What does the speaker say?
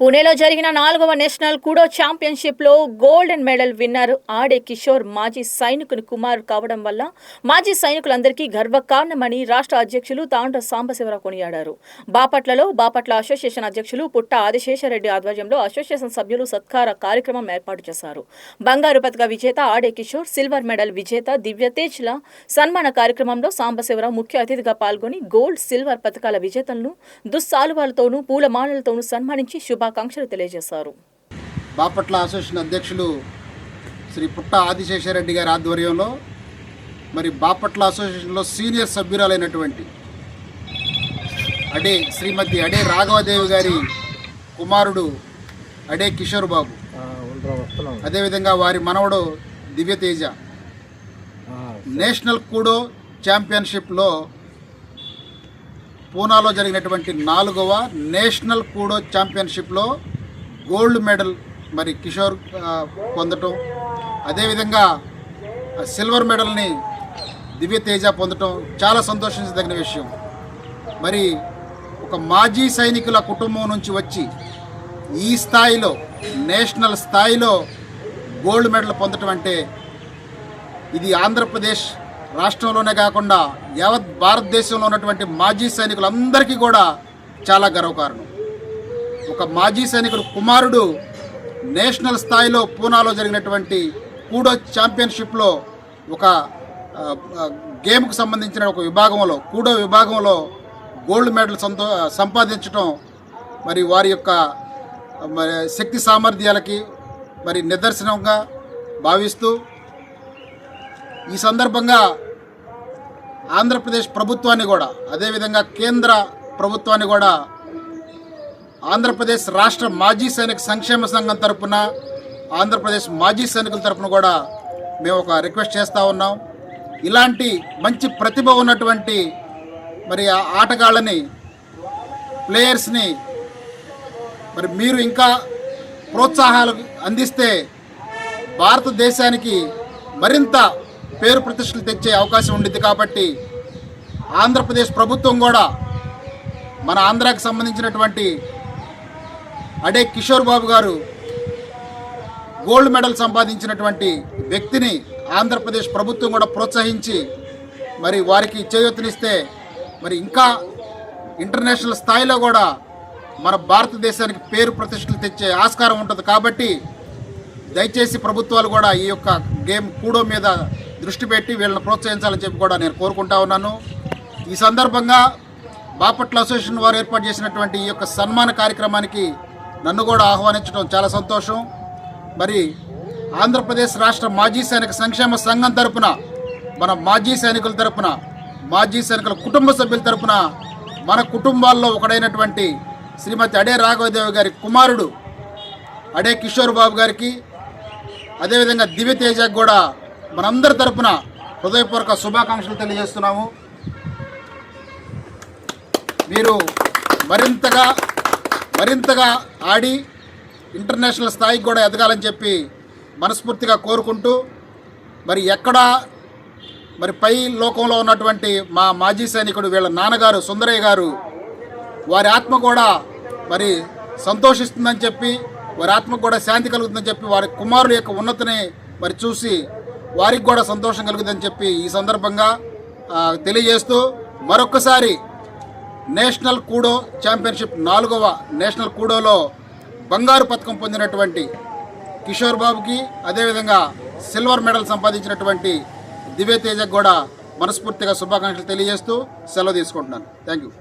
పుణేలో జరిగిన 4వ national కుడో ఛాంపియన్షిప్లో golden medal winner ఆడే కిషోర్ మాజీ సైనికుని కుమారుడు కావడం వల్ల మాజీ సైనికులందరికీ గర్వకారణమని రాష్ట్ర అధ్యక్షులు తాండ్ర సాంబశివరావు కొనియాడారు. బాపట్ల అసోసియేషన్ అధ్యక్షులు పుట్ట ఆదిశేషరెడ్డి ఆధ్వర్యంలో అసోసియేషన్ సభ్యులు సత్కార కార్యక్రమం ఏర్పాటు చేశారు. బంగారు పతక విజేత ఆడే కిషోర్, సిల్వర్ మెడల్ విజేత దివ్యతేజ్ల సన్మాన కార్యక్రమంలో సాంబశివరావు ముఖ్య అతిథిగా పాల్గొని గోల్డ్, సిల్వర్ పతకాల విజేతలను దుస్సాలువాలతోనూ పూలమాలలతోనూ సన్మానించి శుభాకాంక్షలు తెలియజేశారు. బాపట్ల అసోసియేషన్ అధ్యక్షులు శ్రీ పుట్ట ఆదిశేషరెడ్డి గారి ఆధ్వర్యంలో మరి బాపట్ల అసోసియేషన్లో సీనియర్ సభ్యురాలైనటువంటి శ్రీమతి అడే రాఘవదేవి గారి కుమారుడు అడే కిషోర్ బాబు, అదేవిధంగా వారి మనవడు దివ్యతేజ నేషనల్ కూడో ఛాంపియన్షిప్లో పూనాలో జరిగినటువంటి 4వ నేషనల్ కూడో ఛాంపియన్షిప్లో గోల్డ్ మెడల్ మరి కిషోర్ పొందటం, అదేవిధంగా సిల్వర్ మెడల్ని దివ్యతేజ పొందటం చాలా సంతోషించదగిన విషయం. మరి ఒక మాజీ సైనికుల కుటుంబం నుంచి వచ్చి ఈ స్థాయిలో నేషనల్ స్థాయిలో గోల్డ్ మెడల్ పొందటం అంటే ఇది ఆంధ్రప్రదేశ్ రాష్ట్రంలోనే కాకుండా యావత్ భారతదేశంలో ఉన్నటువంటి మాజీ సైనికులందరికీ కూడా చాలా గర్వకారణం. ఒక మాజీ సైనికుడు కుమారుడు నేషనల్ స్థాయిలో పూనాలో జరిగినటువంటి కూడో ఛాంపియన్షిప్లో ఒక గేమ్కు సంబంధించిన ఒక విభాగంలో కూడో విభాగంలో గోల్డ్ మెడల్ సంపాదించడం మరి వారి యొక్క శక్తి సామర్థ్యాలకి మరి నిదర్శనంగా భావిస్తూ ఈ సందర్భంగా ఆంధ్రప్రదేశ్ ప్రభుత్వాన్ని కూడా అదేవిధంగా కేంద్ర ప్రభుత్వాన్ని కూడా ఆంధ్రప్రదేశ్ రాష్ట్ర మాజీ సైనిక సంక్షేమ సంఘం తరఫున ఆంధ్రప్రదేశ్ మాజీ సైనికుల తరఫున కూడా మేము ఒక రిక్వెస్ట్ చేస్తూ ఉన్నాం. ఇలాంటి మంచి ప్రతిభ ఉన్నటువంటి మరి ఆటగాళ్ళని ప్లేయర్స్ని మరి మీరు ఇంకా ప్రోత్సాహాలు అందిస్తే భారతదేశానికి మరింత పేరు ప్రతిష్టలు తెచ్చే అవకాశం ఉండిద్ది. కాబట్టి ఆంధ్రప్రదేశ్ ప్రభుత్వం కూడా మన ఆంధ్రాకి సంబంధించినటువంటి అడే కిషోర్ బాబు గారు గోల్డ్ మెడల్ సంపాదించినటువంటి వ్యక్తిని ఆంధ్రప్రదేశ్ ప్రభుత్వం కూడా ప్రోత్సహించి మరి వారికి చేయూతనిస్తే మరి ఇంకా ఇంటర్నేషనల్ స్థాయిలో కూడా మన భారతదేశానికి పేరు ప్రతిష్టలు తెచ్చే ఆస్కారం ఉంటుంది. కాబట్టి దయచేసి ప్రభుత్వాలు కూడా ఈ యొక్క గేమ్ కూడో మీద దృష్టి పెట్టి వీళ్ళని ప్రోత్సహించాలని చెప్పి కూడా నేను కోరుకుంటా ఉన్నాను. ఈ సందర్భంగా బాపట్ల అసోసియేషన్ వారు ఏర్పాటు చేసినటువంటి ఈ యొక్క సన్మాన కార్యక్రమానికి నన్ను కూడా ఆహ్వానించడం చాలా సంతోషం. మరి ఆంధ్రప్రదేశ్ రాష్ట్ర మాజీ సైనిక సంక్షేమ సంఘం తరపున మన మాజీ సైనికుల తరపున మాజీ సైనికుల కుటుంబ సభ్యుల తరపున మన కుటుంబాల్లో ఒకడైనటువంటి శ్రీమతి అడే రాఘవదేవి గారి కుమారుడు అడే కిషోర్ బాబు గారికి అదేవిధంగా దివ్యతేజకు కూడా మనందరి తరపున హృదయపూర్వక శుభాకాంక్షలు తెలియజేస్తున్నాము. మీరు మరింతగా ఆడి ఇంటర్నేషనల్ స్థాయికి కూడా ఎదగాలని చెప్పి మనస్ఫూర్తిగా కోరుకుంటూ మరి మరి పై లోకంలో ఉన్నటువంటి మా మాజీ సైనికుడు వీళ్ళ నాన్నగారు సుందరయ్య గారు వారి ఆత్మ కూడా మరి సంతోషిస్తుందని చెప్పి వారి ఆత్మకు కూడా శాంతి కలుగుతుందని చెప్పి వారి కుమారుల యొక్క ఉన్నతిని మరి చూసి వారికి కూడా సంతోషం కలుగుతుందని చెప్పి ఈ సందర్భంగా తెలియజేస్తూ మరొక్కసారి నేషనల్ కూడో ఛాంపియన్షిప్ 4వ నేషనల్ కూడోలో బంగారు పతకం పొందినటువంటి కిషోర్ బాబుకి అదేవిధంగా సిల్వర్ మెడల్ సంపాదించినటువంటి దివ్యతేజకు కూడా మనస్ఫూర్తిగా శుభాకాంక్షలు తెలియజేస్తూ సెలవు తీసుకుంటున్నాను. Thank you.